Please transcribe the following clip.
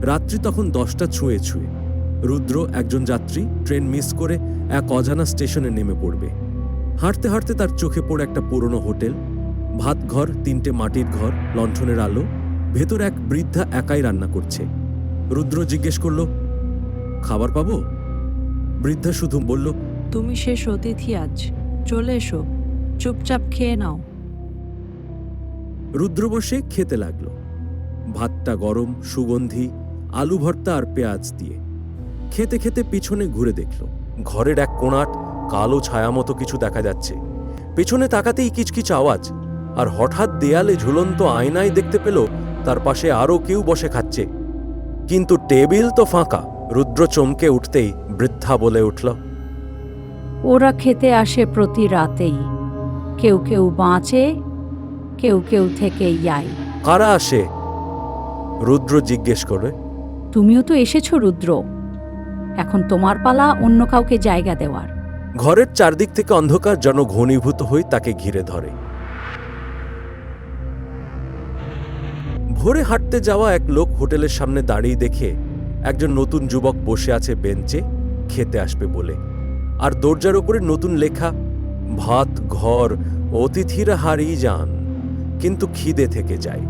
রাত্রি তখন 10টা ছুঁয়ে ছুঁয়ে। রুদ্র, একজন যাত্রী, ট্রেন মিস করে এক অজানা স্টেশনে নেমে পড়বে। হাঁটতে হাঁটতে তার চোখে পড়ে একটা পুরনো হোটেল, ভাত ঘর, 3টে মাটির ঘর, লণ্ঠনের আলো, ভেতর এক বৃদ্ধা একাই রান্না করছে। রুদ্র জিজ্ঞেস করল, খাবার পাবো? বৃদ্ধা শুধু বলল, তুমি শেষ অতিথি আজ, চলে এসো, চুপচাপ খেয়ে নাও। রুদ্র বসে খেতে লাগলো। ভাতটা গরম, সুগন্ধি, আলু ভর্তা আর পেঁয়াজ দিয়ে। খেতে খেতে পিছনে ঘুরে দেখল, ঘরের এক কোণাট কালো ছায়া মতো কিছু দেখা যাচ্ছে। পেছনে তাকাতেই কিচকিচ আওয়াজ, আর হঠাৎ দেয়ালে ঝুলন্ত আয়নায় দেখতে পেল তার পাশে আরও কেউ বসে খাচ্ছে, কিন্তু টেবিল তো ফাঁকা। রুদ্র চমকে উঠতেই বৃদ্ধা বলে উঠল, ওরা খেতে আসে প্রতি রাতেই, কেউ কেউ বাঁচে, কেউ কেউ থেকে যায়। কারা আসে? রুদ্র জিজ্ঞেস করে। তুমিও তো এসেছো রুদ্র, এখন তোমার পালা অন্য কাউকে জায়গা দেওয়ার। ঘরের চারদিক থেকে অন্ধকার যেন ঘনীভূত হয়ে তাকে ঘিরে ধরে। ভোরে হাঁটতে যাওয়া এক লোক হোটেলের সামনে দাঁড়িয়ে দেখে একজন নতুন যুবক বসে আছে বেঞ্চে, খেতে আসবে বলে। আর দরজার উপরে নতুন লেখা, ভাত ঘর, অতিথিরা হারিয়ে যান কিন্তু খিদে থেকে যায়।